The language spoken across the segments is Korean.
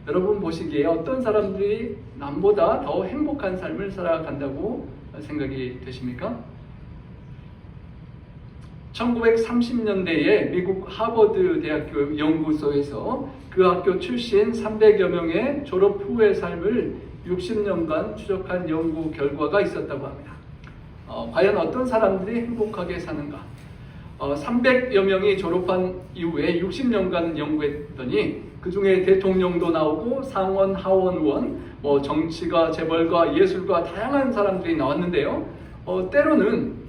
여러분 보시기에 어떤 사람들이 남보다 더 행복한 삶을 살아간다고 생각이 되십니까? 1930년대에 미국 하버드 대학교 연구소에서 그 학교 출신 300여 명의 졸업 후의 삶을 60년간 추적한 연구 결과가 있었다고 합니다. 과연 어떤 사람들이 행복하게 사는가? 300여 명이 졸업한 이후에 60년간 연구했더니 그 중에 대통령도 나오고 상원, 하원 의원, 정치가, 재벌가, 예술가 다양한 사람들이 나왔는데요. 때로는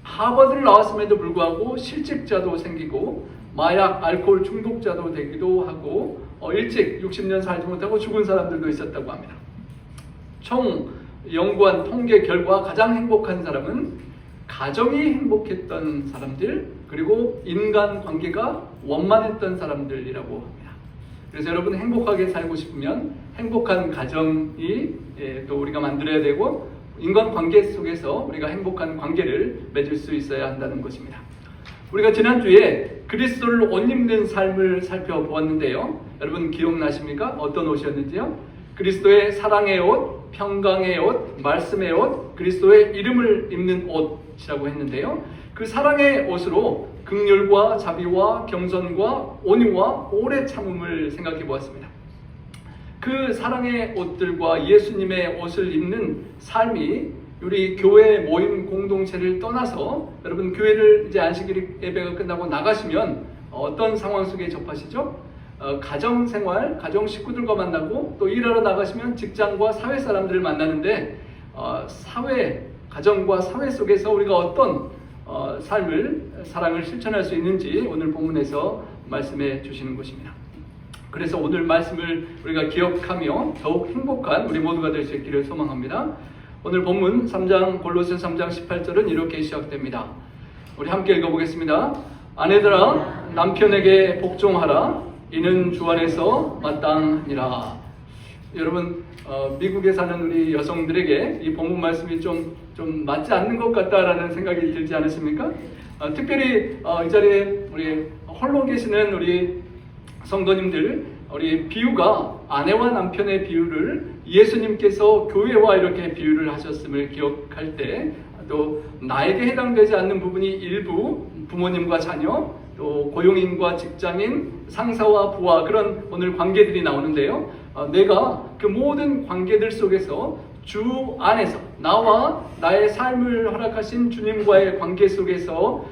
하버드를 나왔음에도 불구하고 실직자도 생기고 마약, 알코올 중독자도 되기도 하고 일찍 60년 살지 못하고 죽은 사람들도 있었다고 합니다. 총 연구한 통계 결과 가장 행복한 사람은 가정이 행복했던 사람들, 그리고 인간관계가 원만했던 사람들이라고 합니다. 그래서 여러분 행복하게 살고 싶으면 행복한 가정이 또 우리가 만들어야 되고 인간관계 속에서 우리가 행복한 관계를 맺을 수 있어야 한다는 것입니다. 우리가 지난주에 그리스도를 옷 입는 삶을 살펴보았는데요. 여러분 기억나십니까? 어떤 옷이었는지요? 그리스도의 사랑의 옷, 평강의 옷, 말씀의 옷, 그리스도의 이름을 입는 옷이라고 했는데요. 그 사랑의 옷으로 긍휼과 자비와 겸손과 온유와 오래 참음을 생각해 보았습니다. 그 사랑의 옷들과 예수님의 옷을 입는 삶이 우리 교회 모임 공동체를 떠나서 여러분 교회를 이제 안식일 예배가 끝나고 나가시면 어떤 상황 속에 접하시죠? 가정 생활, 가정 식구들과 만나고 또 일하러 나가시면 직장과 사회 사람들을 만나는데 사회, 가정과 사회 속에서 우리가 어떤 사랑을 실천할 수 있는지 오늘 본문에서 말씀해 주시는 것입니다. 그래서 오늘 말씀을 우리가 기억하며 더욱 행복한 우리 모두가 될 수 있기를 소망합니다. 오늘 본문 3장 골로새 3장 18절은 이렇게 시작됩니다. 우리 함께 읽어보겠습니다. 아내들아 남편에게 복종하라. 이는 주 안에서 마땅하니라. 여러분 미국에 사는 우리 여성들에게 이 본문 말씀이 좀 맞지 않는 것 같다라는 생각이 들지 않으십니까? 특별히 이 자리에 우리 홀로 계시는 우리 성도님들, 우리 비유가 아내와 남편의 비유를 예수님께서 교회와 이렇게 비유를 하셨음을 기억할 때 또 나에게 해당되지 않는 부분이 일부 부모님과 자녀, 또 고용인과 직장인, 상사와 부하 그런 오늘 관계들이 나오는데요. 내가 그 모든 관계들 속에서 주 안에서 나와 나의 삶을 허락하신 주님과의 관계 속에서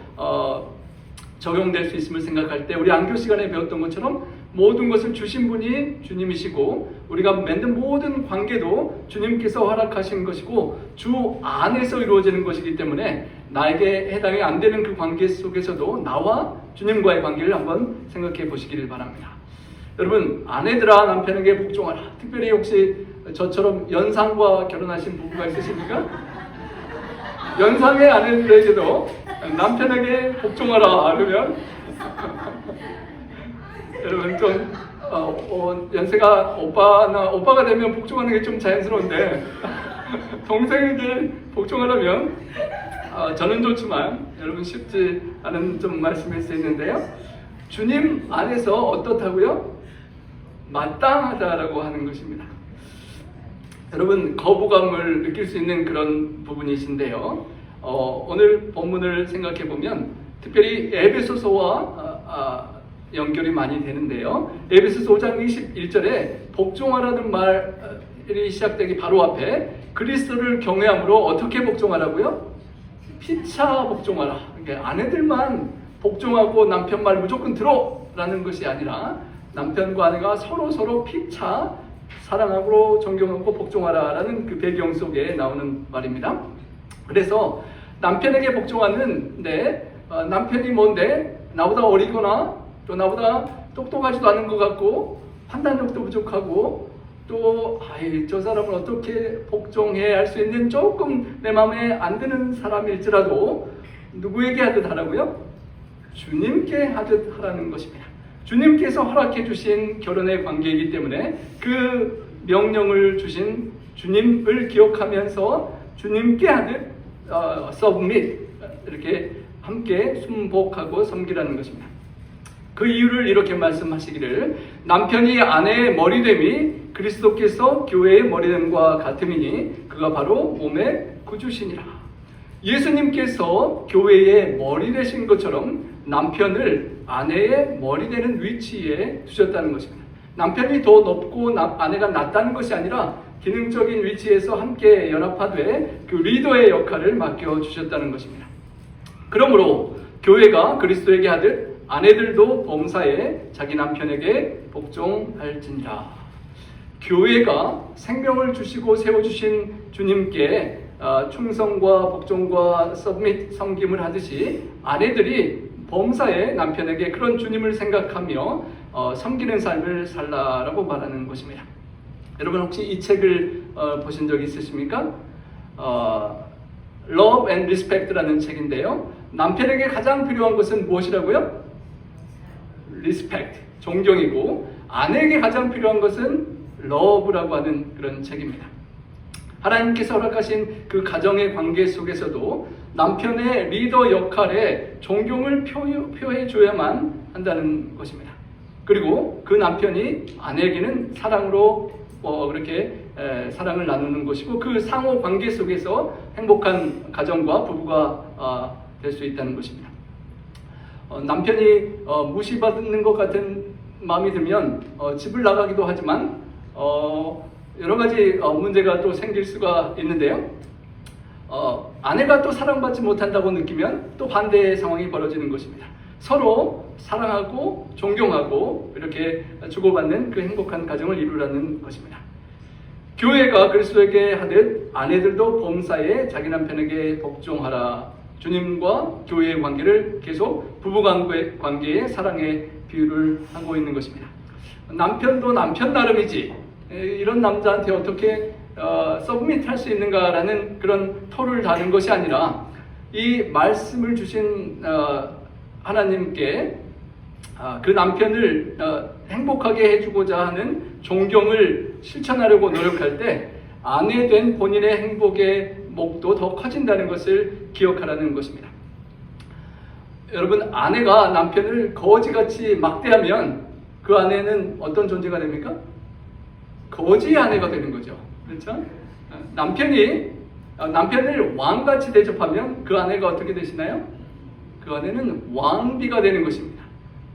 적용될 수 있음을 생각할 때 우리 안교 시간에 배웠던 것처럼 모든 것을 주신 분이 주님이시고 우리가 맺는 모든 관계도 주님께서 허락하신 것이고 주 안에서 이루어지는 것이기 때문에 나에게 해당이 안 되는 그 관계 속에서도 나와 주님과의 관계를 한번 생각해 보시기를 바랍니다. 여러분 아내들아 남편에게 복종하라. 특별히 혹시 저처럼 연상과 결혼하신 부부가 있으십니까? 연상의 아내들에게도 남편에게 복종하라 그러면 여러분 좀 연세가 오빠가 되면 복종하는 게 좀 자연스러운데 동생에게 복종하려면 저는 좋지만 여러분 쉽지 않은 좀 말씀일 수 있는데요. 주님 안에서 어떻다고요? 마땅하다라고 하는 것입니다. 여러분 거부감을 느낄 수 있는 그런 부분이신데요. 오늘 본문을 생각해 보면 특별히 에베소서와 연결이 많이 되는데요. 에베소서 5장 21절에 복종하라는 말이 시작되기 바로 앞에 그리스도를 경외함으로 어떻게 복종하라고요? 피차 복종하라. 그러니까 아내들만 복종하고 남편 말 무조건 들어라는 것이 아니라 남편과 아내가 서로 피차 사랑하고 존경하고 복종하라라는 그 배경 속에 나오는 말입니다. 그래서 남편에게 복종하는데 남편이 뭔데 나보다 어리거나 또 나보다 똑똑하지도 않은 것 같고 판단력도 부족하고 또 저 사람을 어떻게 복종해야 할 수 있는 조금 내 마음에 안 드는 사람일지라도 누구에게 하듯 하라고요? 주님께 하듯 하라는 것입니다. 주님께서 허락해 주신 결혼의 관계이기 때문에 그 명령을 주신 주님을 기억하면서 주님께 하듯 submit 이렇게 함께 순복하고 섬기라는 것입니다. 그 이유를 이렇게 말씀하시기를 남편이 아내의 머리됨이 그리스도께서 교회의 머리됨과 같음이니 그가 바로 몸의 구주시니라. 예수님께서 교회의 머리 되신 것처럼 남편을 아내의 머리 되는 위치에 두셨다는 것입니다. 남편이 더 높고 아내가 낮다는 것이 아니라 기능적인 위치에서 함께 연합하되 그 리더의 역할을 맡겨주셨다는 것입니다. 그러므로 교회가 그리스도에게 하듯 아내들도 범사에 자기 남편에게 복종할지니라. 교회가 생명을 주시고 세워주신 주님께 충성과 복종과 서브밋 섬김을 하듯이 아내들이 범사에 남편에게 그런 주님을 생각하며 섬기는 삶을 살라라고 말하는 것입니다. 여러분 혹시 이 책을 보신 적 있으십니까? Love and Respect라는 책인데요. 남편에게 가장 필요한 것은 무엇이라고요? Respect, 존경이고 아내에게 가장 필요한 것은 Love라고 하는 그런 책입니다. 하나님께서 허락하신 그 가정의 관계 속에서도 남편의 리더 역할에 존경을 표해줘야만 한다는 것입니다. 그리고 그 남편이 아내에게는 사랑으로 그렇게 사랑을 나누는 것이고 그 상호 관계 속에서 행복한 가정과 부부가 될 수 있다는 것입니다. 남편이 무시받는 것 같은 마음이 들면 집을 나가기도 하지만 여러 가지 문제가 또 생길 수가 있는데요. 아내가 또 사랑받지 못한다고 느끼면 또 반대의 상황이 벌어지는 것입니다. 서로 사랑하고 존경하고 이렇게 주고받는 그 행복한 가정을 이루라는 것입니다. 교회가 그리스도에게 하듯 아내들도 범사에 자기 남편에게 복종하라. 주님과 교회의 관계를 계속 부부 관계의 사랑의 비유를 하고 있는 것입니다. 남편도 남편 나름이지 이런 남자한테 어떻게 서브밋 할 수 있는가라는 그런 토를 다는 것이 아니라 이 말씀을 주신 하나님께 그 남편을 행복하게 해주고자 하는 존경을 실천하려고 노력할 때 아내 된 본인의 행복의 목도 더 커진다는 것을 기억하라는 것입니다. 여러분, 아내가 남편을 거지같이 막대하면 그 아내는 어떤 존재가 됩니까? 거지의 아내가 되는 거죠. 그렇죠? 남편을 왕같이 대접하면 그 아내가 어떻게 되시나요? 그 아내는 왕비가 되는 것입니다.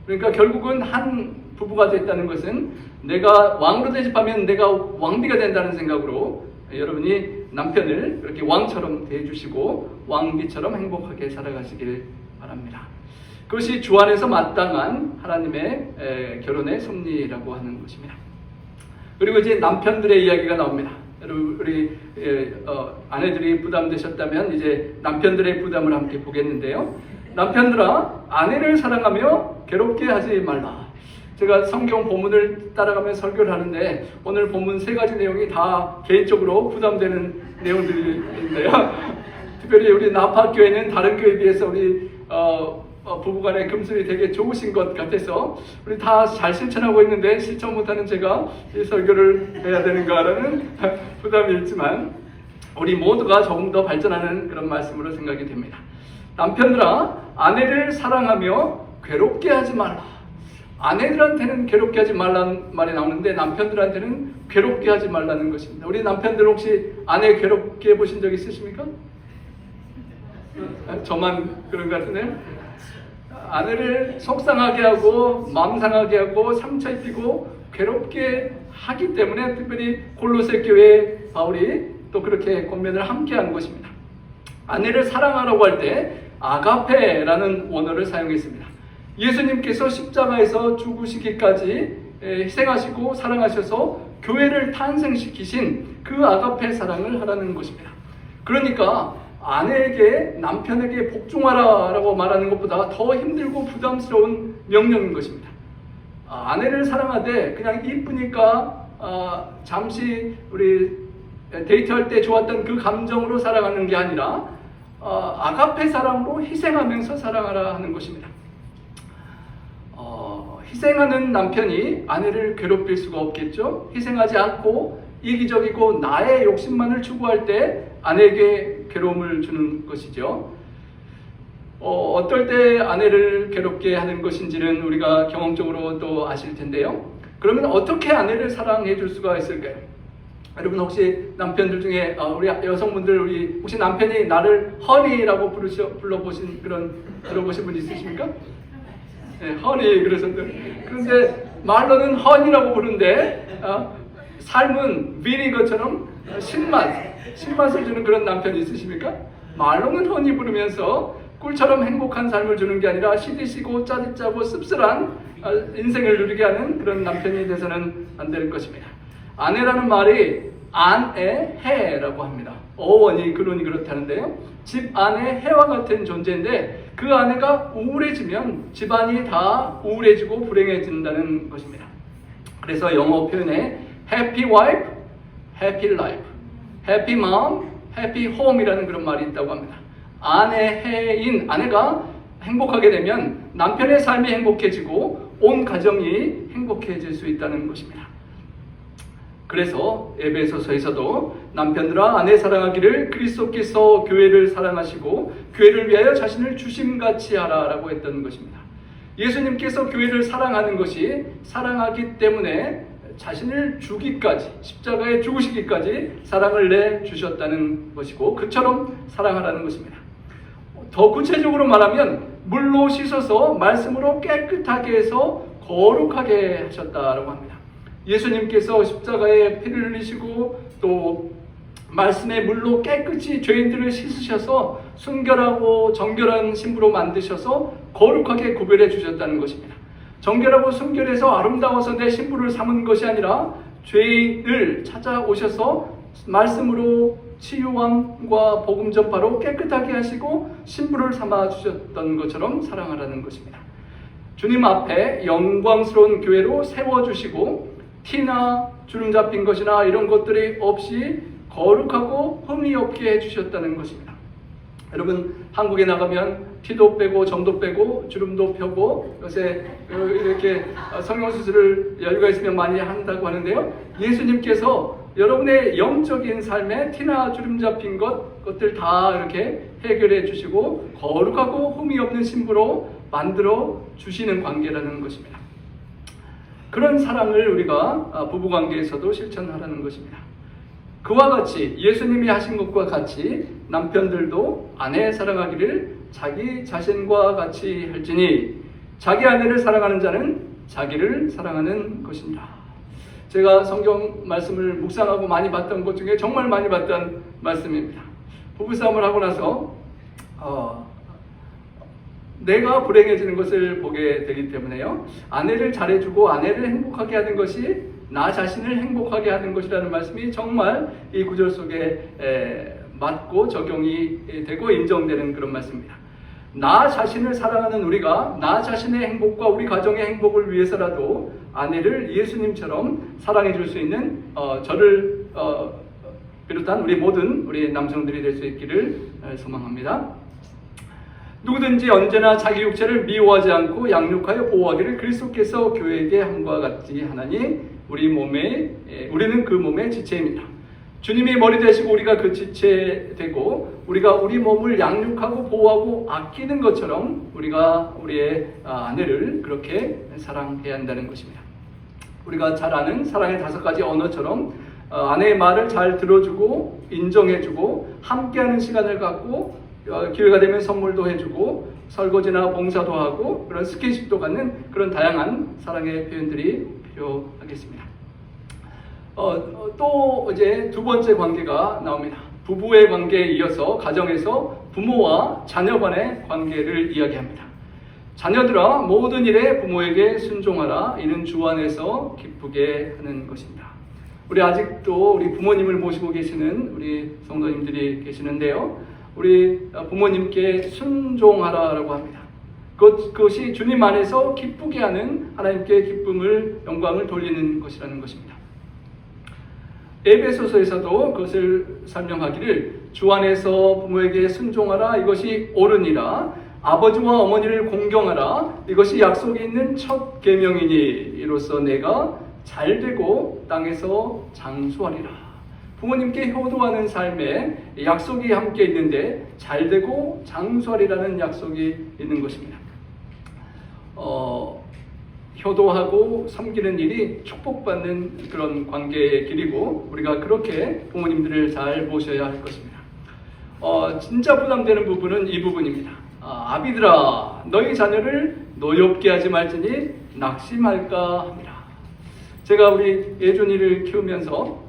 그러니까 결국은 한 부부가 됐다는 것은 내가 왕으로 대접하면 내가 왕비가 된다는 생각으로 여러분이 남편을 그렇게 왕처럼 대해주시고 왕비처럼 행복하게 살아가시길 바랍니다. 그것이 주 안에서 마땅한 하나님의 결혼의 섭리라고 하는 것입니다. 그리고 이제 남편들의 이야기가 나옵니다. 여러분, 우리 아내들이 부담되셨다면 이제 남편들의 부담을 함께 보겠는데요. 남편들아, 아내를 사랑하며 괴롭게 하지 말라. 제가 성경 본문을 따라가며 설교를 하는데 오늘 본문 3가지 내용이 다 개인적으로 부담되는 내용들인데요. 특별히 우리 나파교회는 다른 교회에 비해서 우리 부부간의 금슬이 되게 좋으신 것 같아서 우리 다 잘 실천하고 있는데 실천 못하는 제가 이 설교를 해야 되는가라는 부담이 있지만 우리 모두가 조금 더 발전하는 그런 말씀으로 생각이 됩니다. 남편들아, 아내를 사랑하며 괴롭게 하지 말라. 아내들한테는 괴롭게 하지 말라는 말이 나오는데 남편들한테는 괴롭게 하지 말라는 것입니다. 우리 남편들 혹시 아내 괴롭게 해보신 적 있으십니까? 저만 그런 것 같은데요? 아내를 속상하게 하고 마음 상하게 하고 상처 입히고 괴롭게 하기 때문에 특별히 골로새 교회 바울이 또 그렇게 권면을 함께 하는 것입니다. 아내를 사랑하라고 할 때 아가페라는 원어를 사용했습니다. 예수님께서 십자가에서 죽으시기까지 희생하시고 사랑하셔서 교회를 탄생시키신 그 아가페 사랑을 하라는 것입니다. 그러니까 아내에게 남편에게 복종하라라고 말하는 것보다 더 힘들고 부담스러운 명령인 것입니다. 아내를 사랑하되 그냥 이쁘니까 잠시 우리 데이트할 때 좋았던 그 감정으로 사랑하는 게 아니라 아가페 사랑으로 희생하면서 사랑하라 하는 것입니다. 희생하는 남편이 아내를 괴롭힐 수가 없겠죠. 희생하지 않고 이기적이고 나의 욕심만을 추구할 때 아내에게 괴로움을 주는 것이죠. 어떨 때 아내를 괴롭게 하는 것인지는 우리가 경험적으로 또 아실 텐데요. 그러면 어떻게 아내를 사랑해 줄 수가 있을까요? 여러분 혹시 남편들 중에 우리 여성분들 우리 혹시 남편이 나를 허니라고 불러보신 들어보신 분 있으십니까? 네, 허니 그러셨는데 그런데 말로는 허니라고 부르는데 삶은 비리것처럼 신맛을 주는 그런 남편이 있으십니까? 말로는 허니 부르면서 꿀처럼 행복한 삶을 주는 게 아니라 시디시고 짜릿짜고 씁쓸한 인생을 누리게 하는 그런 남편이 돼서는 안 될 것입니다. 아내라는 말이 안의 해라고 합니다. 어원이 근원이 그렇다는데요. 집 안의 해와 같은 존재인데 그 아내가 우울해지면 집안이 다 우울해지고 불행해진다는 것입니다. 그래서 영어 표현에 happy wife, happy life, happy mom, happy home이라는 그런 말이 있다고 합니다. 아내해인 아내가 행복하게 되면 남편의 삶이 행복해지고 온 가정이 행복해질 수 있다는 것입니다. 그래서 에베소서에서도 남편들아 아내 사랑하기를 그리스도께서 교회를 사랑하시고 교회를 위하여 자신을 주심같이 하라라고 했던 것입니다. 예수님께서 교회를 사랑하는 것이 사랑하기 때문에 자신을 주기까지 십자가에 죽으시기까지 사랑을 내주셨다는 것이고 그처럼 사랑하라는 것입니다. 더 구체적으로 말하면 물로 씻어서 말씀으로 깨끗하게 해서 거룩하게 하셨다라고 합니다. 예수님께서 십자가에 피를 흘리시고 또 말씀의 물로 깨끗이 죄인들을 씻으셔서 순결하고 정결한 신부로 만드셔서 거룩하게 구별해 주셨다는 것입니다. 정결하고 순결해서 아름다워서 내 신부를 삼은 것이 아니라 죄인을 찾아오셔서 말씀으로 치유함과 복음 전파로 깨끗하게 하시고 신부를 삼아 주셨던 것처럼 사랑하라는 것입니다. 주님 앞에 영광스러운 교회로 세워주시고 티나 주름 잡힌 것이나 이런 것들이 없이 거룩하고 흠이 없게 해주셨다는 것입니다. 여러분 한국에 나가면 티도 빼고 점도 빼고 주름도 펴고 요새 이렇게 성형수술을 여유가 있으면 많이 한다고 하는데요. 예수님께서 여러분의 영적인 삶에 티나 주름 잡힌 것들 다 이렇게 해결해 주시고 거룩하고 흠이 없는 신부로 만들어 주시는 관계라는 것입니다. 그런 사랑을 우리가 부부관계에서도 실천하라는 것입니다. 그와 같이 예수님이 하신 것과 같이 남편들도 아내 사랑하기를 자기 자신과 같이 할지니 자기 아내를 사랑하는 자는 자기를 사랑하는 것입니다. 제가 성경 말씀을 묵상하고 많이 봤던 것 중에 정말 많이 봤던 말씀입니다. 부부싸움을 하고 나서 내가 불행해지는 것을 보게 되기 때문에요. 아내를 잘해주고 아내를 행복하게 하는 것이 나 자신을 행복하게 하는 것이라는 말씀이 정말 이 구절 속에 맞고 적용이 되고 인정되는 그런 말씀입니다. 나 자신을 사랑하는 우리가 나 자신의 행복과 우리 가정의 행복을 위해서라도 아내를 예수님처럼 사랑해 줄 수 있는 저를 비롯한 우리 남성들이 될 수 있기를 소망합니다. 누구든지 언제나 자기 육체를 미워하지 않고 양육하여 보호하기를 그리스도께서 교회에게 함과 같이 하나니 우리는 그 몸의 지체입니다. 주님이 머리 되시고 우리가 그 지체 되고 우리가 우리 몸을 양육하고 보호하고 아끼는 것처럼 우리가 우리의 아내를 그렇게 사랑해야 한다는 것입니다. 우리가 잘 아는 사랑의 5가지 언어처럼 아내의 말을 잘 들어주고 인정해주고 함께하는 시간을 갖고 기회가 되면 선물도 해주고 설거지나 봉사도 하고 그런 스킨십도 갖는 그런 다양한 사랑의 표현들이 필요하겠습니다. 또 이제 두 번째 관계가 나옵니다. 부부의 관계에 이어서 가정에서 부모와 자녀 간의 관계를 이야기합니다. 자녀들아 모든 일에 부모에게 순종하라. 이는 주 안에서 기쁘게 하는 것입니다. 우리 아직도 우리 부모님을 모시고 계시는 우리 성도님들이 계시는데요. 우리 부모님께 순종하라라고 합니다. 그것이 주님 안에서 기쁘게 하는 하나님께 기쁨을 영광을 돌리는 것이라는 것입니다. 에베소서에서도 그것을 설명하기를 주 안에서 부모에게 순종하라. 이것이 옳으니라. 아버지와 어머니를 공경하라. 이것이 약속이 있는 첫 계명이니 이로써 내가 잘되고 땅에서 장수하리라. 부모님께 효도하는 삶에 약속이 함께 있는데 잘되고 장수하리라는 약속이 있는 것입니다. 효도하고 섬기는 일이 축복받는 그런 관계의 길이고 우리가 그렇게 부모님들을 잘 모셔야 할 것입니다. 진짜 부담되는 부분은 이 부분입니다. 아비들아 너희 자녀를 노엽게 하지 말지니 낙심할까 합니다. 제가 우리 예준이를 키우면서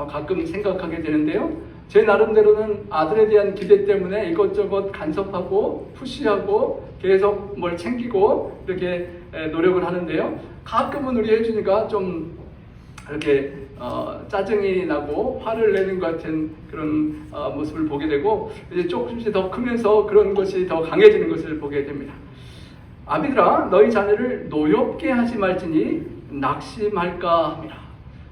가끔 생각하게 되는데요. 제 나름대로는 아들에 대한 기대 때문에 이것저것 간섭하고 푸시하고 계속 뭘 챙기고 이렇게 노력을 하는데요. 가끔은 우리 예준이가 좀 이렇게 짜증이 나고 화를 내는 것 같은 그런 모습을 보게 되고 이제 조금씩 더 크면서 그런 것이 더 강해지는 것을 보게 됩니다. 아비들아 너희 자녀를 노엽게 하지 말지니 낙심할까 합니다.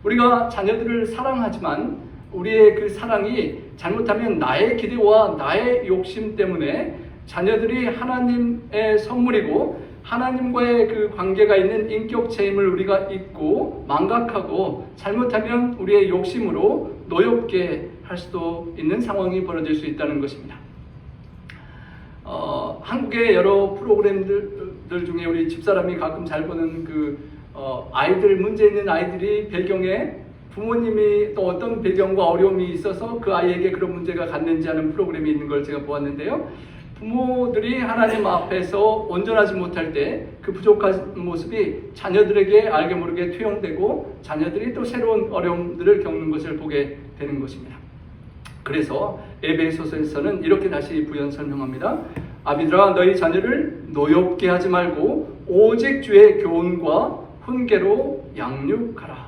우리가 자녀들을 사랑하지만 우리의 그 사랑이 잘못하면 나의 기대와 나의 욕심 때문에 자녀들이 하나님의 선물이고 하나님과의 그 관계가 있는 인격체임을 우리가 잊고 망각하고 잘못하면 우리의 욕심으로 노엽게 할 수도 있는 상황이 벌어질 수 있다는 것입니다. 한국의 여러 프로그램들 중에 우리 집사람이 가끔 잘 보는 아이들, 문제 있는 아이들이 배경에 부모님이 또 어떤 배경과 어려움이 있어서 그 아이에게 그런 문제가 갔는지 하는 프로그램이 있는 걸 제가 보았는데요. 부모들이 하나님 앞에서 온전하지 못할 때 그 부족한 모습이 자녀들에게 알게 모르게 투영되고 자녀들이 또 새로운 어려움들을 겪는 것을 보게 되는 것입니다. 그래서 에베소서에서는 이렇게 다시 부연 설명합니다. 아비들아 너희 자녀를 노엽게 하지 말고 오직 주의 교훈과 훈계로 양육하라.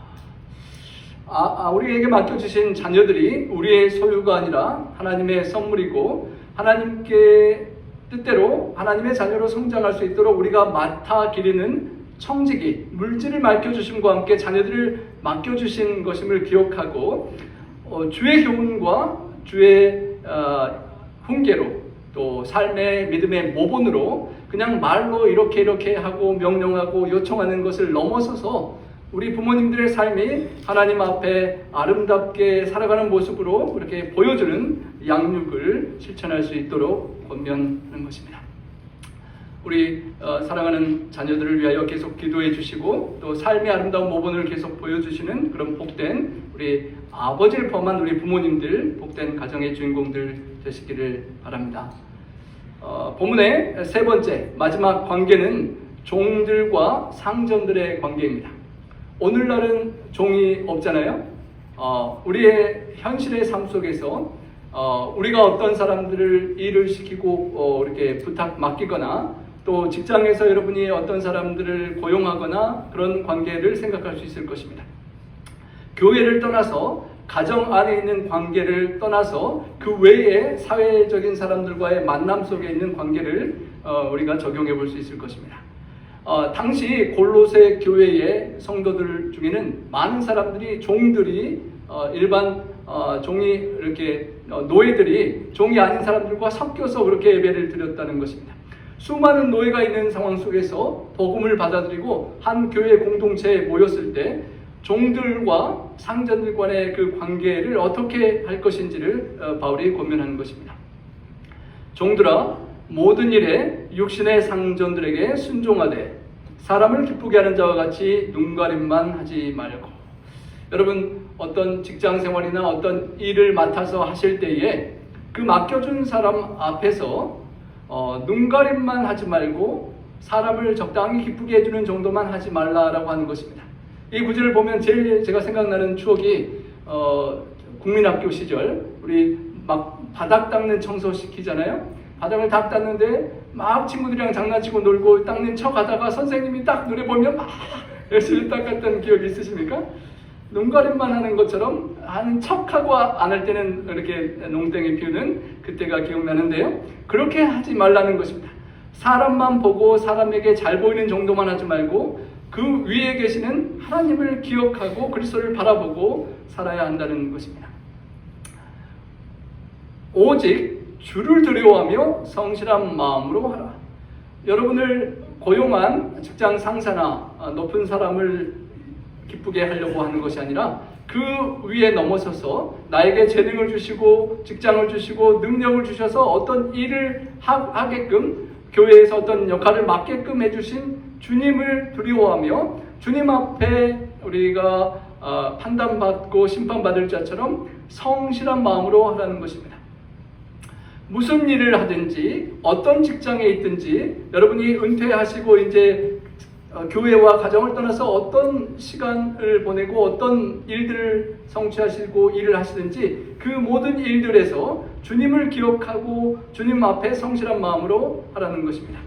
우리에게 맡겨주신 자녀들이 우리의 소유가 아니라 하나님의 선물이고 하나님께 뜻대로 하나님의 자녀로 성장할 수 있도록 우리가 맡아 기르는 청지기, 물질을 맡겨주심과 함께 자녀들을 맡겨주신 것임을 기억하고 주의 교훈과 주의 훈계로 또 삶의 믿음의 모본으로 그냥 말로 이렇게 하고 명령하고 요청하는 것을 넘어서서 우리 부모님들의 삶이 하나님 앞에 아름답게 살아가는 모습으로 그렇게 보여주는 양육을 실천할 수 있도록 권면하는 것입니다. 우리 사랑하는 자녀들을 위하여 계속 기도해 주시고 또 삶의 아름다운 모본을 계속 보여주시는 그런 복된 우리 아버지를 포함한 우리 부모님들, 복된 가정의 주인공들 되시기를 바랍니다. 본문의 세 번째 마지막 관계는 종들과 상전들의 관계입니다. 오늘날은 종이 없잖아요. 우리의 현실의 삶 속에서 우리가 어떤 사람들을 일을 시키고 이렇게 부탁 맡기거나 또 직장에서 여러분이 어떤 사람들을 고용하거나 그런 관계를 생각할 수 있을 것입니다. 교회를 떠나서 가정 안에 있는 관계를 떠나서 그 외에 사회적인 사람들과의 만남 속에 있는 관계를 우리가 적용해 볼 수 있을 것입니다. 당시 골로새 교회의 성도들 중에는 많은 사람들이 종들이 일반 종이 이렇게 노예들이 종이 아닌 사람들과 섞여서 그렇게 예배를 드렸다는 것입니다. 수많은 노예가 있는 상황 속에서 복음을 받아들이고 한 교회 공동체에 모였을 때 종들과 상전들 간의 그 관계를 어떻게 할 것인지를 바울이 권면하는 것입니다. 종들아 모든 일에 육신의 상전들에게 순종하되 사람을 기쁘게 하는 자와 같이 눈가림만 하지 말고. 여러분 어떤 직장 생활이나 어떤 일을 맡아서 하실 때에 그 맡겨준 사람 앞에서 눈가림만 하지 말고 사람을 적당히 기쁘게 해주는 정도만 하지 말라라고 하는 것입니다. 이 구절을 보면 제일 제가 생각나는 추억이 국민학교 시절 우리 막 바닥 닦는 청소 시키잖아요. 바닥을 딱 닦는데 막 친구들이랑 장난치고 놀고 닦는 척 하다가 선생님이 딱 눈에 보면 막 열심히 닦았던 기억이 있으십니까? 눈가림만 하는 것처럼 하는 척하고 안 할 때는 이렇게 농땡이 피우는 그때가 기억나는데요. 그렇게 하지 말라는 것입니다. 사람만 보고 사람에게 잘 보이는 정도만 하지 말고 그 위에 계시는 하나님을 기억하고 그리스도를 바라보고 살아야 한다는 것입니다. 오직 주를 두려워하며 성실한 마음으로 하라. 여러분을 고용한 직장 상사나 높은 사람을 기쁘게 하려고 하는 것이 아니라 그 위에 넘어서서 나에게 재능을 주시고 직장을 주시고 능력을 주셔서 어떤 일을 하게끔 교회에서 어떤 역할을 맡게끔 해주신 주님을 두려워하며 주님 앞에 우리가 판단받고 심판받을 자처럼 성실한 마음으로 하라는 것입니다. 무슨 일을 하든지 어떤 직장에 있든지 여러분이 은퇴하시고 이제 교회와 가정을 떠나서 어떤 시간을 보내고 어떤 일들을 성취하시고 일을 하시든지 그 모든 일들에서 주님을 기억하고 주님 앞에 성실한 마음으로 하라는 것입니다.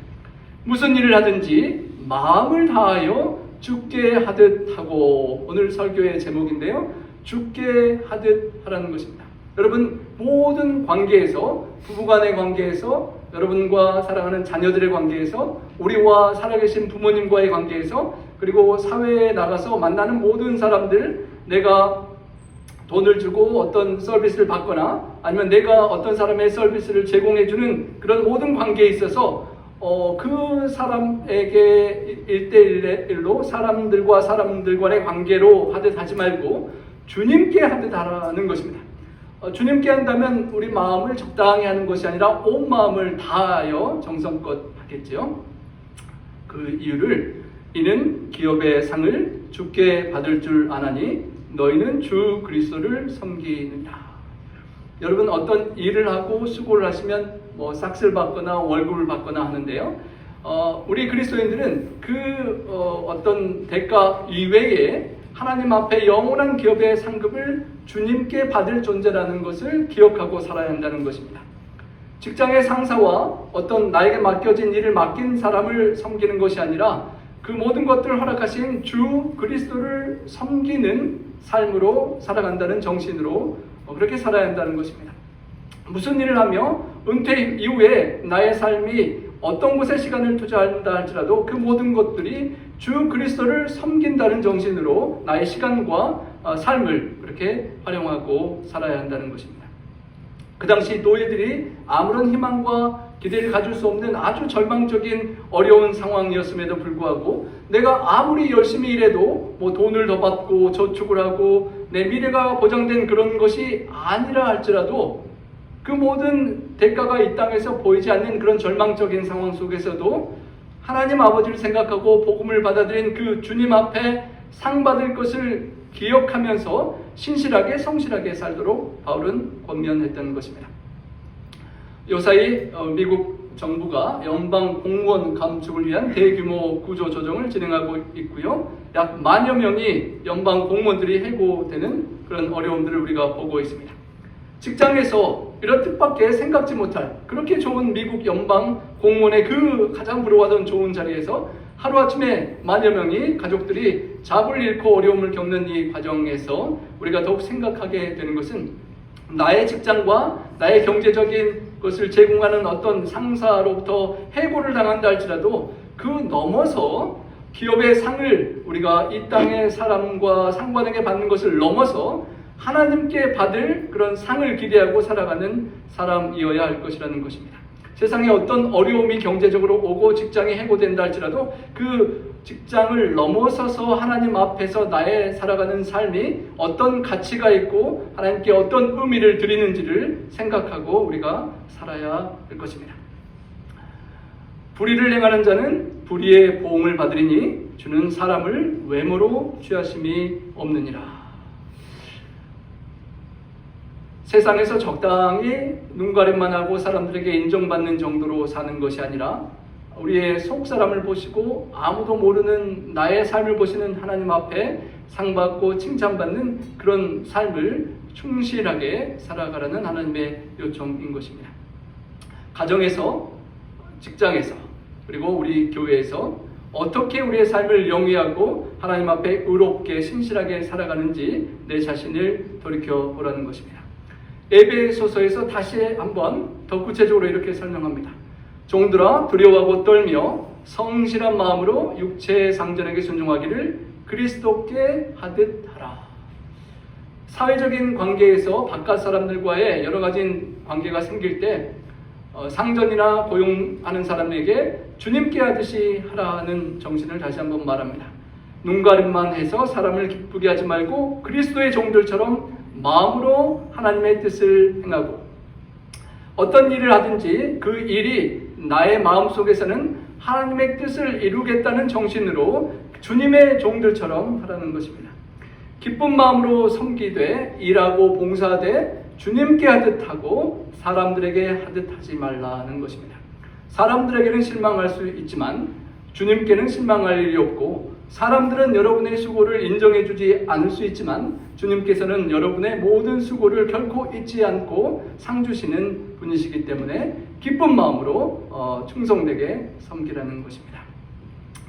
무슨 일을 하든지 마음을 다하여 죽게 하듯 하고, 오늘 설교의 제목인데요, 죽게 하듯 하라는 것입니다. 여러분, 모든 관계에서, 부부간의 관계에서, 여러분과 사랑하는 자녀들의 관계에서, 우리와 살아계신 부모님과의 관계에서, 그리고 사회에 나가서 만나는 모든 사람들, 내가 돈을 주고 어떤 서비스를 받거나 아니면 내가 어떤 사람의 서비스를 제공해주는 그런 모든 관계에 있어서 그 사람에게 1대1로 사람들과 사람들 간의 관계로 하듯 하지 말고 주님께 하듯 하라는 것입니다. 주님께 한다면 우리 마음을 적당히 하는 것이 아니라 온 마음을 다하여 정성껏 하겠죠. 그 이유를 이는 기업의 상을 주께 받을 줄 아나니 너희는 주 그리스도를 섬기느냐. 여러분, 어떤 일을 하고 수고를 하시면 싹스를 받거나 월급을 받거나 하는데요, 우리 그리스도인들은 어떤 대가 이외에 하나님 앞에 영원한 기업의 상급을 주님께 받을 존재라는 것을 기억하고 살아야 한다는 것입니다. 직장의 상사와 어떤 나에게 맡겨진 일을 맡긴 사람을 섬기는 것이 아니라 그 모든 것들을 허락하신 주 그리스도를 섬기는 삶으로 살아간다는 정신으로 그렇게 살아야 한다는 것입니다. 무슨 일을 하며 은퇴 이후에 나의 삶이 어떤 곳에 시간을 투자한다 할지라도 그 모든 것들이 주 그리스도를 섬긴다는 정신으로 나의 시간과 삶을 그렇게 활용하고 살아야 한다는 것입니다. 그 당시 노예들이 아무런 희망과 기대를 가질 수 없는 아주 절망적인 어려운 상황이었음에도 불구하고 내가 아무리 열심히 일해도 돈을 더 받고 저축을 하고 내 미래가 보장된 그런 것이 아니라 할지라도 그 모든 대가가 이 땅에서 보이지 않는 그런 절망적인 상황 속에서도 하나님 아버지를 생각하고 복음을 받아들인 그 주님 앞에 상 받을 것을 기억하면서 신실하게 성실하게 살도록 바울은 권면했던 것입니다. 요사이 미국 정부가 연방 공무원 감축을 위한 대규모 구조 조정을 진행하고 있고요. 약 10,000여 명이 연방 공무원들이 해고되는 그런 어려움들을 우리가 보고 있습니다. 직장에서 이런 뜻밖의 생각지 못할 그렇게 좋은 미국 연방 공무원의 그 가장 부러워하던 좋은 자리에서 하루아침에 10,000여 명이 가족들이 잡을 잃고 어려움을 겪는 이 과정에서 우리가 더욱 생각하게 되는 것은 나의 직장과 나의 경제적인 것을 제공하는 어떤 상사로부터 해고를 당한다 할지라도 그 넘어서 기업의 상을 우리가 이 땅의 사람과 상관에게 받는 것을 넘어서 하나님께 받을 그런 상을 기대하고 살아가는 사람이어야 할 것이라는 것입니다. 세상에 어떤 어려움이 경제적으로 오고 직장이 해고된다 할지라도 그 직장을 넘어서서 하나님 앞에서 나의 살아가는 삶이 어떤 가치가 있고 하나님께 어떤 의미를 드리는지를 생각하고 우리가 살아야 할 것입니다. 불의를 행하는 자는 불의의 보응을 받으리니 주는 사람을 외모로 취하심이 없느니라. 세상에서 적당히 눈가림만 하고 사람들에게 인정받는 정도로 사는 것이 아니라 우리의 속사람을 보시고 아무도 모르는 나의 삶을 보시는 하나님 앞에 상받고 칭찬받는 그런 삶을 충실하게 살아가라는 하나님의 요청인 것입니다. 가정에서, 직장에서, 그리고 우리 교회에서 어떻게 우리의 삶을 영위하고 하나님 앞에 의롭게 신실하게 살아가는지 내 자신을 돌이켜보라는 것입니다. 에베소서에서 다시 한번 더 구체적으로 이렇게 설명합니다. 종들아 두려워하고 떨며 성실한 마음으로 육체의 상전에게 순종하기를 그리스도께 하듯 하라. 사회적인 관계에서 바깥 사람들과의 여러 가지 관계가 생길 때 상전이나 고용하는 사람에게 주님께 하듯이 하라는 정신을 다시 한번 말합니다. 눈가림만 해서 사람을 기쁘게 하지 말고 그리스도의 종들처럼 마음으로 하나님의 뜻을 행하고, 어떤 일을 하든지 그 일이 나의 마음속에서는 하나님의 뜻을 이루겠다는 정신으로 주님의 종들처럼 하라는 것입니다. 기쁜 마음으로 섬기되 일하고 봉사하되 주님께 하듯 하고 사람들에게 하듯 하지 말라는 것입니다. 사람들에게는 실망할 수 있지만 주님께는 실망할 일이 없고, 사람들은 여러분의 수고를 인정해 주지 않을 수 있지만 주님께서는 여러분의 모든 수고를 결코 잊지 않고 상 주시는 분이시기 때문에 기쁜 마음으로 충성되게 섬기라는 것입니다.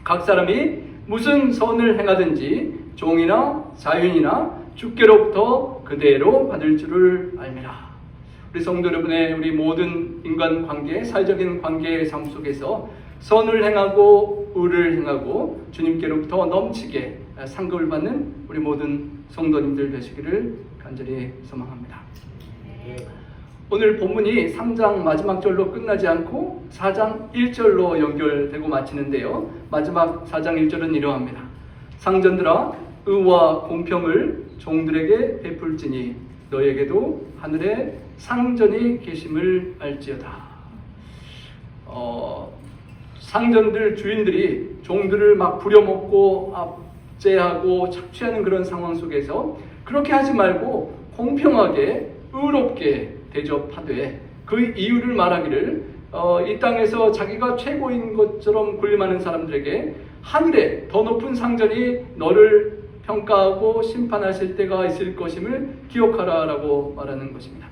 각 사람이 무슨 선을 행하든지 종이나 자유인이나 주께로부터 그대로 받을 줄을 알미라. 우리 성도 여러분의 우리 모든 인간관계, 사회적인 관계의 삶 속에서 선을 행하고 의를 행하고 주님께로부터 넘치게 상급을 받는 우리 모든 성도님들 되시기를 간절히 소망합니다. 오늘 본문이 3장 마지막 절로 끝나지 않고 4장 1절로 연결되고 마치는데요. 마지막 4장 1절은 이러합니다. 상전들아, 의와 공평을 종들에게 베풀지니 너에게도 하늘에 상전이 계심을 알지어다. 상전들, 주인들이 종들을 막 부려먹고 압제하고 착취하는 그런 상황 속에서 그렇게 하지 말고 공평하게 의롭게 대접하되, 그 이유를 말하기를 이 땅에서 자기가 최고인 것처럼 군림하는 사람들에게 하늘에 더 높은 상전이 너를 평가하고 심판하실 때가 있을 것임을 기억하라 라고 말하는 것입니다.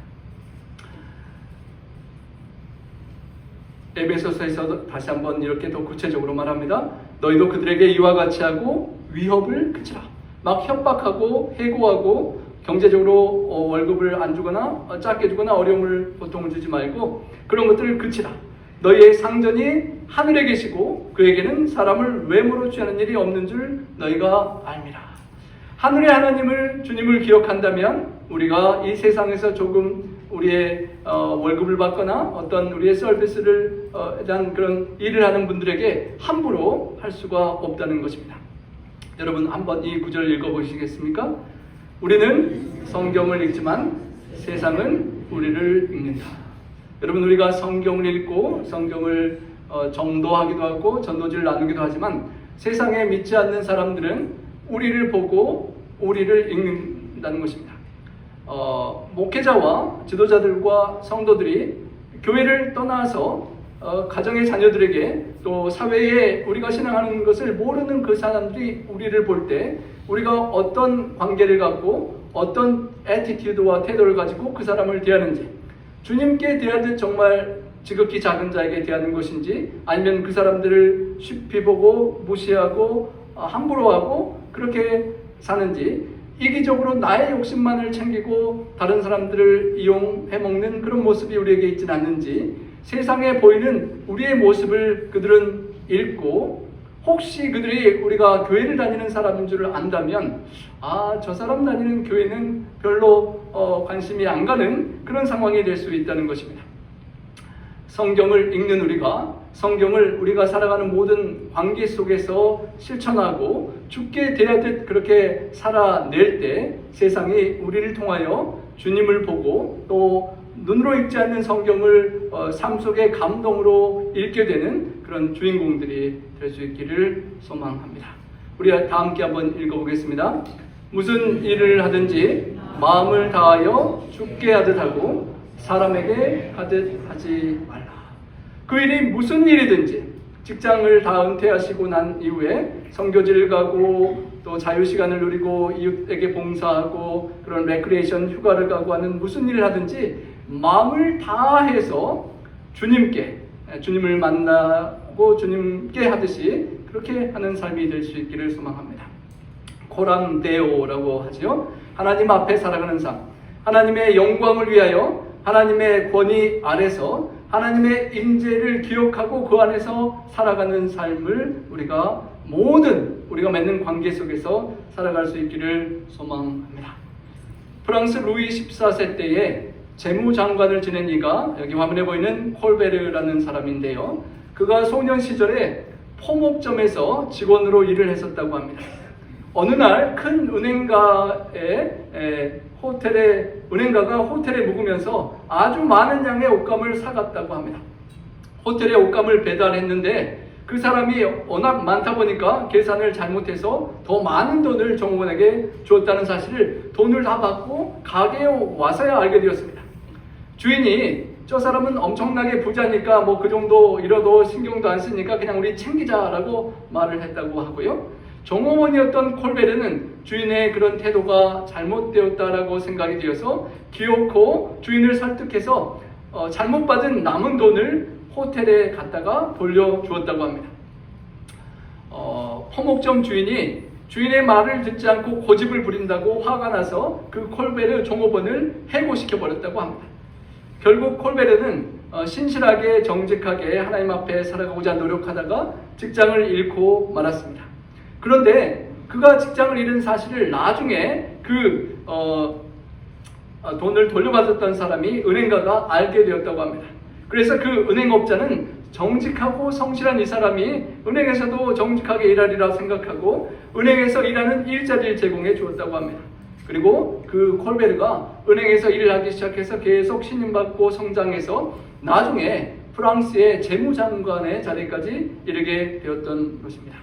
에베소서에서 다시 한번 이렇게 더 구체적으로 말합니다. 너희도 그들에게 이와 같이 하고 위협을 그치라. 막 협박하고 해고하고 경제적으로 월급을 안 주거나 작게 주거나 어려움을 보통을 주지 말고 그런 것들을 그치라. 너희의 상전이 하늘에 계시고 그에게는 사람을 외모로 취하는 일이 없는 줄 너희가 알미라. 하늘의 하나님을, 주님을 기억한다면 우리가 이 세상에서 조금 우리의 월급을 받거나 어떤 우리의 서비스를 대한 그런 일을 하는 분들에게 함부로 할 수가 없다는 것입니다. 여러분 한번 이 구절 읽어보시겠습니까? 우리는 성경을 읽지만 세상은 우리를 읽는다. 여러분, 우리가 성경을 읽고 성경을 정도하기도 하고 전도지를 나누기도 하지만 세상에 믿지 않는 사람들은 우리를 보고 우리를 읽는다는 것입니다. 목회자와 지도자들과 성도들이 교회를 떠나서 가정의 자녀들에게 또 사회에 우리가 신앙하는 것을 모르는 그 사람들이 우리를 볼 때 우리가 어떤 관계를 갖고 어떤 애티튜드와 태도를 가지고 그 사람을 대하는지, 주님께 대하듯 정말 지극히 작은 자에게 대하는 것인지, 아니면 그 사람들을 쉽게 보고 무시하고 함부로 하고 그렇게 사는지, 이기적으로 나의 욕심만을 챙기고 다른 사람들을 이용해 먹는 그런 모습이 우리에게 있지는 않는지, 세상에 보이는 우리의 모습을 그들은 읽고 혹시 그들이 우리가 교회를 다니는 사람인 줄 안다면 저 사람 다니는 교회는 별로 관심이 안 가는 그런 상황이 될 수 있다는 것입니다. 성경을 읽는 우리가 성경을 우리가 살아가는 모든 관계 속에서 실천하고 주께 대하듯 그렇게 살아낼 때 세상이 우리를 통하여 주님을 보고 또 눈으로 읽지 않는 성경을 삶 속의 감동으로 읽게 되는 그런 주인공들이 될 수 있기를 소망합니다. 우리 다 함께 한번 읽어보겠습니다. 무슨 일을 하든지 마음을 다하여 주께 하듯 하고 사람에게 하듯 하지 말라. 그 일이 무슨 일이든지, 직장을 다 은퇴하시고 난 이후에 선교지를 가고 또 자유시간을 누리고 이웃에게 봉사하고 그런 레크레이션 휴가를 가고 하는 무슨 일을 하든지 마음을 다해서 주님을 만나고 주님께 하듯이 그렇게 하는 삶이 될 수 있기를 소망합니다. 코람데오라고 하죠. 하나님 앞에 살아가는 삶, 하나님의 영광을 위하여 하나님의 권위 아래서 하나님의 임재를 기억하고 그 안에서 살아가는 삶을 우리가 맺는 관계 속에서 살아갈 수 있기를 소망합니다. 프랑스 루이 14세 때에 재무장관을 지낸 이가 여기 화면에 보이는 콜베르라는 사람인데요. 그가 소년 시절에 포목점에서 직원으로 일을 했었다고 합니다. 어느 날 큰 은행가가 호텔에 묵으면서 아주 많은 양의 옷감을 사갔다고 합니다. 호텔에 옷감을 배달했는데 그 사람이 워낙 많다 보니까 계산을 잘못해서 더 많은 돈을 종업원에게 주었다는 사실을 돈을 다 받고 가게에 와서야 알게 되었습니다. 주인이 저 사람은 엄청나게 부자니까 뭐 그 정도 잃어도 신경도 안 쓰니까 그냥 우리 챙기자라고 말을 했다고 하고요. 종업원이었던 콜베르는 주인의 그런 태도가 잘못되었다라고 생각이 되어서 기어코 주인을 설득해서 잘못 받은 남은 돈을 호텔에 갔다가 돌려주었다고 합니다. 포목점 주인이 주인의 말을 듣지 않고 고집을 부린다고 화가 나서 그 콜베르 종업원을 해고시켜 버렸다고 합니다. 결국 콜베르는 신실하게 정직하게 하나님 앞에 살아가고자 노력하다가 직장을 잃고 말았습니다. 그런데 그가 직장을 잃은 사실을 나중에 돈을 돌려받았던 사람이 은행가가 알게 되었다고 합니다. 그래서 그 은행업자는 정직하고 성실한 이 사람이 은행에서도 정직하게 일하리라 생각하고 은행에서 일하는 일자리를 제공해 주었다고 합니다. 그리고 그 콜베르가 은행에서 일을 하기 시작해서 계속 신임받고 성장해서 나중에 프랑스의 재무장관의 자리까지 이르게 되었던 것입니다.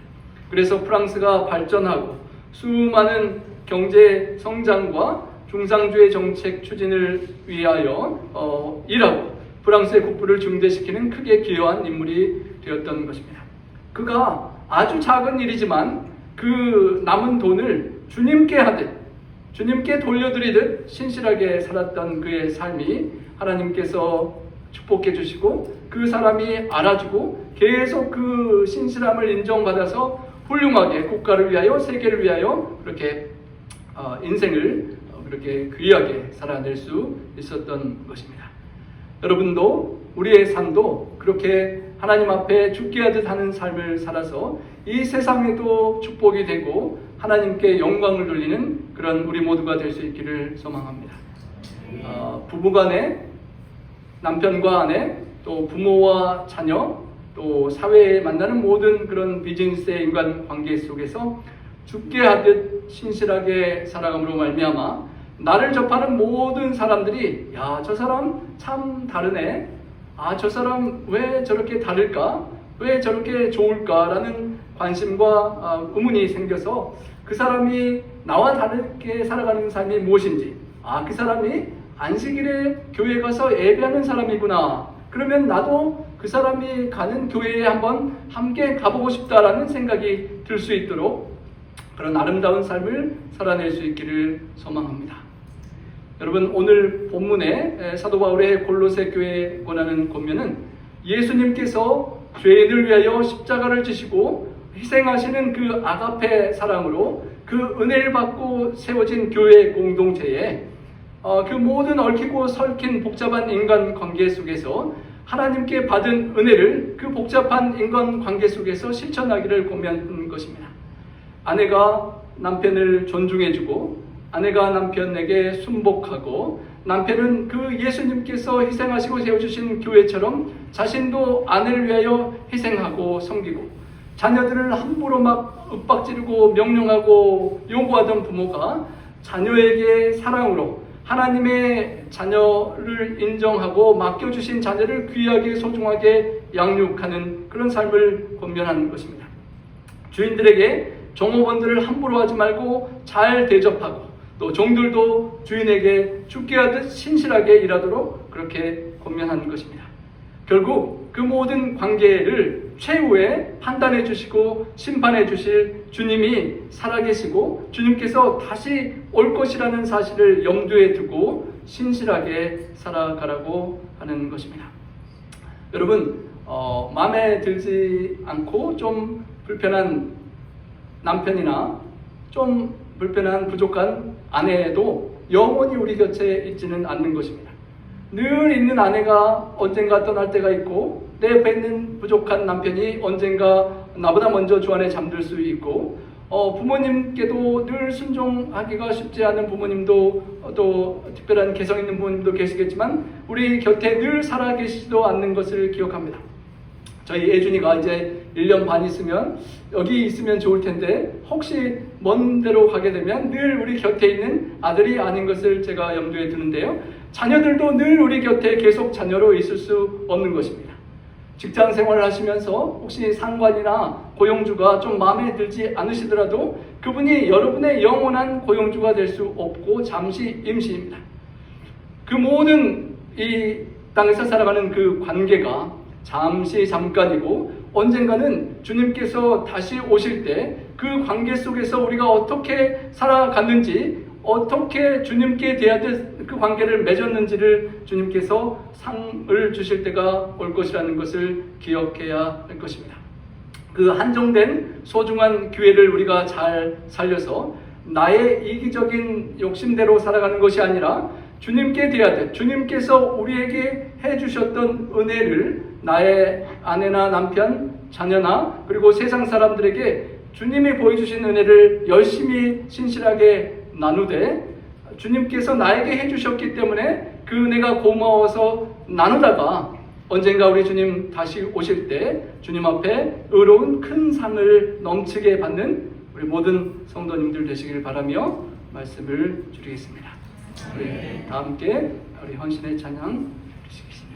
그래서 프랑스가 발전하고 수많은 경제 성장과 중상주의 정책 추진을 위하여 일하고 프랑스의 국부를 중대시키는 크게 기여한 인물이 되었던 것입니다. 그가 아주 작은 일이지만 그 남은 돈을 주님께 하듯 주님께 돌려드리듯 신실하게 살았던 그의 삶이 하나님께서 축복해 주시고 그 사람이 알아주고 계속 그 신실함을 인정받아서 훌륭하게 국가를 위하여 세계를 위하여 그렇게 인생을 그렇게 귀하게 살아낼 수 있었던 것입니다. 여러분도 우리의 삶도 그렇게 하나님 앞에 죽게 하듯 하는 삶을 살아서 이 세상에도 축복이 되고 하나님께 영광을 돌리는 그런 우리 모두가 될 수 있기를 소망합니다. 부부간에 남편과 아내 또 부모와 자녀 또 사회에 만나는 모든 그런 비즈니스의 인간관계 속에서 죽게 하듯 신실하게 살아감으로 말미암아 나를 접하는 모든 사람들이 야, 저 사람 참 다르네. 저 사람 왜 저렇게 다를까? 왜 저렇게 좋을까라는 관심과 의문이 생겨서 그 사람이 나와 다르게 살아가는 삶이 무엇인지, 그 사람이 안식일에 교회 가서 예배하는 사람이구나. 그러면 나도 그 사람이 가는 교회에 한번 함께 가보고 싶다라는 생각이 들 수 있도록 그런 아름다운 삶을 살아낼 수 있기를 소망합니다. 여러분, 오늘 본문에 사도 바울의 골로새 교회에 권하는 권면은 예수님께서 죄인을 위하여 십자가를 지시고 희생하시는 그 아가페 사랑으로 그 은혜를 받고 세워진 교회 공동체에 그 모든 얽히고 설킨 복잡한 인간 관계 속에서 하나님께 받은 은혜를 그 복잡한 인간 관계 속에서 실천하기를 권면한 것입니다. 아내가 남편을 존중해주고 아내가 남편에게 순복하고 남편은 그 예수님께서 희생하시고 세워주신 교회처럼 자신도 아내를 위하여 희생하고 섬기고 자녀들을 함부로 막 윽박지르고 명령하고 요구하던 부모가 자녀에게 사랑으로 하나님의 자녀를 인정하고 맡겨주신 자녀를 귀하게 소중하게 양육하는 그런 삶을 권면하는 것입니다. 주인들에게 종업원들을 함부로 하지 말고 잘 대접하고 또 종들도 주인에게 죽게 하듯 신실하게 일하도록 그렇게 권면하는 것입니다. 결국 그 모든 관계를 최후에 판단해 주시고 심판해 주실 주님이 살아계시고 주님께서 다시 올 것이라는 사실을 염두에 두고 신실하게 살아가라고 하는 것입니다. 여러분, 마음에 들지 않고 좀 불편한 남편이나 좀 불편한 부족한 아내도 영원히 우리 곁에 있지는 않는 것입니다. 늘 있는 아내가 언젠가 떠날 때가 있고 내 옆에 있는 부족한 남편이 언젠가 나보다 먼저 주 안에 잠들 수 있고 부모님께도 늘 순종하기가 쉽지 않은 부모님도 또 특별한 개성 있는 부모님도 계시겠지만 우리 곁에 늘 살아계시지도 않는 것을 기억합니다. 저희 애준이가 이제 1년 반 있으면 여기 있으면 좋을 텐데 혹시 먼 데로 가게 되면 늘 우리 곁에 있는 아들이 아닌 것을 제가 염두에 두는데요. 자녀들도 늘 우리 곁에 계속 자녀로 있을 수 없는 것입니다. 직장 생활을 하시면서 혹시 상관이나 고용주가 좀 마음에 들지 않으시더라도 그분이 여러분의 영원한 고용주가 될 수 없고 잠시 임시입니다. 그 모든 이 땅에서 살아가는 그 관계가 잠깐이고 언젠가는 주님께서 다시 오실 때 그 관계 속에서 우리가 어떻게 살아갔는지, 어떻게 주님께 대해야 될 그 관계를 맺었는지를 주님께서 상을 주실 때가 올 것이라는 것을 기억해야 할 것입니다. 그 한정된 소중한 기회를 우리가 잘 살려서 나의 이기적인 욕심대로 살아가는 것이 아니라 주님께 대해야 돼. 주님께서 우리에게 해주셨던 은혜를 나의 아내나 남편, 자녀나 그리고 세상 사람들에게 주님이 보여주신 은혜를 열심히 신실하게 나누되 주님께서 나에게 해주셨기 때문에 그 은혜가 고마워서 나누다가 언젠가 우리 주님 다시 오실 때 주님 앞에 의로운 큰 상을 넘치게 받는 우리 모든 성도님들 되시길 바라며 말씀을 드리겠습니다. 우리 다 함께 우리 헌신의 찬양 드리겠습니다.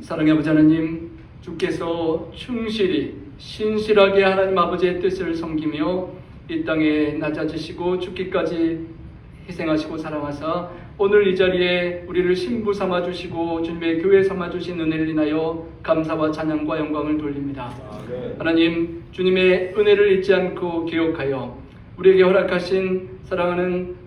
사랑의 아버지 하나님, 주께서 충실히 신실하게 하나님 아버지의 뜻을 섬기며 이 땅에 낮아지시고 죽기까지 희생하시고 사랑하사 오늘 이 자리에 우리를 신부 삼아 주시고 주님의 교회 삼아 주신 은혜를 인하여 감사와 찬양과 영광을 돌립니다. 하나님, 주님의 은혜를 잊지 않고 기억하여 우리에게 허락하신 사랑하는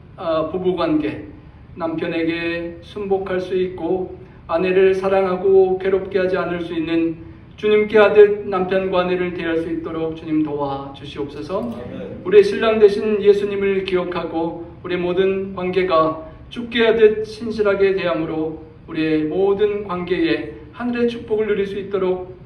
부부관계, 남편에게 순복할 수 있고 아내를 사랑하고 괴롭게 하지 않을 수 있는 주님께 하듯 남편과 아내를 대할 수 있도록 주님 도와주시옵소서. 우리의 신랑 되신 예수님을 기억하고 우리의 모든 관계가 주께 하듯 신실하게 대함으로 우리의 모든 관계에 하늘의 축복을 누릴 수 있도록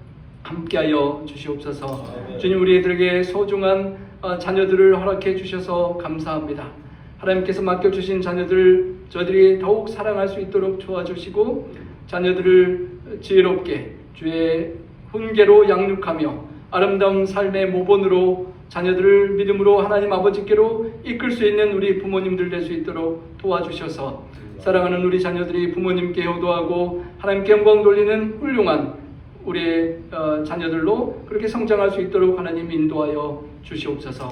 함께하여 주시옵소서. 주님, 우리들에게 소중한 자녀들을 허락해 주셔서 감사합니다. 하나님께서 맡겨주신 자녀들 저들이 더욱 사랑할 수 있도록 도와주시고 자녀들을 지혜롭게 주의 훈계로 양육하며 아름다운 삶의 모본으로 자녀들을 믿음으로 하나님 아버지께로 이끌 수 있는 우리 부모님들 될 수 있도록 도와주셔서 사랑하는 우리 자녀들이 부모님께 효도하고 하나님께 영광 돌리는 훌륭한 우리의 자녀들로 그렇게 성장할 수 있도록 하나님 인도하여 주시옵소서.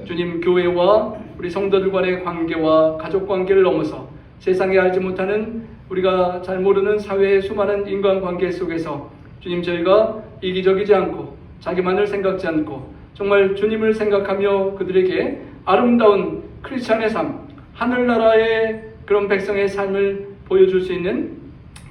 주님, 교회와 우리 성도들 간의 관계와 가족 관계를 넘어서 세상에 알지 못하는 우리가 잘 모르는 사회의 수많은 인간관계 속에서 주님, 저희가 이기적이지 않고 자기만을 생각지 않고 정말 주님을 생각하며 그들에게 아름다운 크리스찬의 삶, 하늘나라의 그런 백성의 삶을 보여줄 수 있는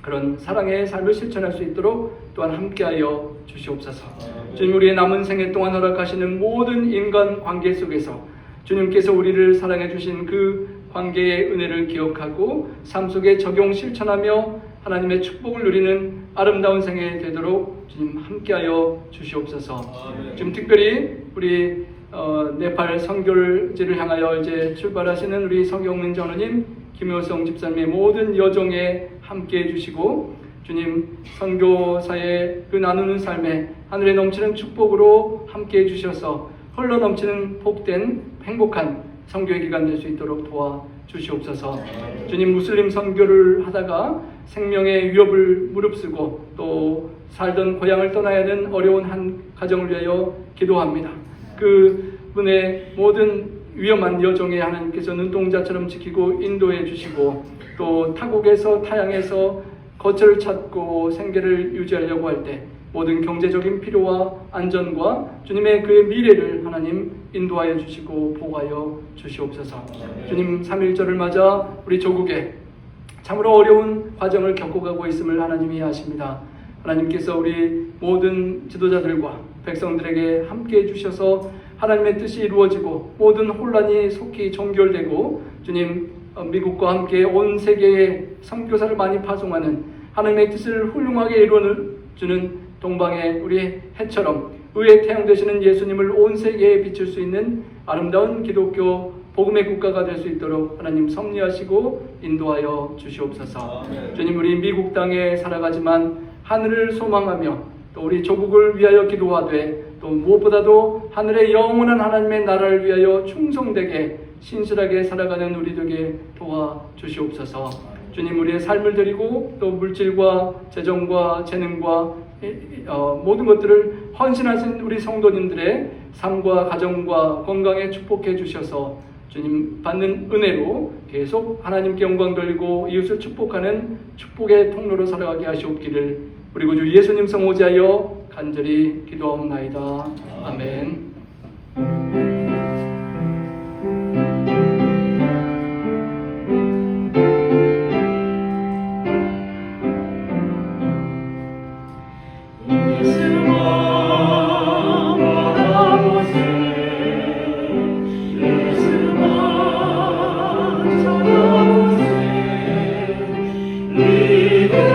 그런 사랑의 삶을 실천할 수 있도록 또한 함께하여 주시옵소서. 주님, 우리의 남은 생애 동안 허락하시는 모든 인간 관계 속에서 주님께서 우리를 사랑해 주신 그 관계의 은혜를 기억하고 삶 속에 적용 실천하며 하나님의 축복을 누리는 아름다운 생애 되도록 주님 함께하여 주시옵소서. 지금 특별히 우리 네팔 선교지를 향하여 이제 출발하시는 우리 성경민 전우님, 김효성 집사님의 모든 여정에 함께해 주시고 주님, 선교사의 그 나누는 삶에 하늘에 넘치는 축복으로 함께해 주셔서 흘러 넘치는 복된 행복한 선교의 기간 될 수 있도록 도와주시옵소서. 주님, 무슬림 선교를 하다가 생명의 위협을 무릅쓰고 또 살던 고향을 떠나야 하는 어려운 한 가정을 위하여 기도합니다. 그분의 모든 위험한 여정에 하나님께서 눈동자처럼 지키고 인도해 주시고 또 타국에서 타양에서 거처를 찾고 생계를 유지하려고 할 때 모든 경제적인 필요와 안전과 주님의 그의 미래를 하나님 인도하여 주시고 보호하여 주시옵소서. 주님, 3.1절을 맞아 우리 조국에 참으로 어려운 과정을 겪어가고 있음을 하나님이 아십니다. 하나님께서 우리 모든 지도자들과 백성들에게 함께해 주셔서 하나님의 뜻이 이루어지고 모든 혼란이 속히 종결되고 주님, 미국과 함께 온 세계에 선교사를 많이 파송하는 하나님의 뜻을 훌륭하게 이루어주는 동방의 우리 해처럼 의의 태양 되시는 예수님을 온 세계에 비출 수 있는 아름다운 기독교 복음의 국가가 될 수 있도록 하나님 섭리하시고 인도하여 주시옵소서. 주님, 우리 미국 땅에 살아가지만 하늘을 소망하며 또 우리 조국을 위하여 기도하되 또 무엇보다도 하늘의 영원한 하나님의 나라를 위하여 충성되게 신실하게 살아가는 우리들에게 도와주시옵소서. 주님, 우리의 삶을 드리고 또 물질과 재정과 재능과 모든 것들을 헌신하신 우리 성도님들의 삶과 가정과 건강에 축복해 주셔서 주님 받는 은혜로 계속 하나님께 영광 돌리고 이웃을 축복하는 축복의 통로로 살아가게 하시옵기를 우리 구주 예수님 성호지하여 간절히 기도하옵나이다. 아멘. We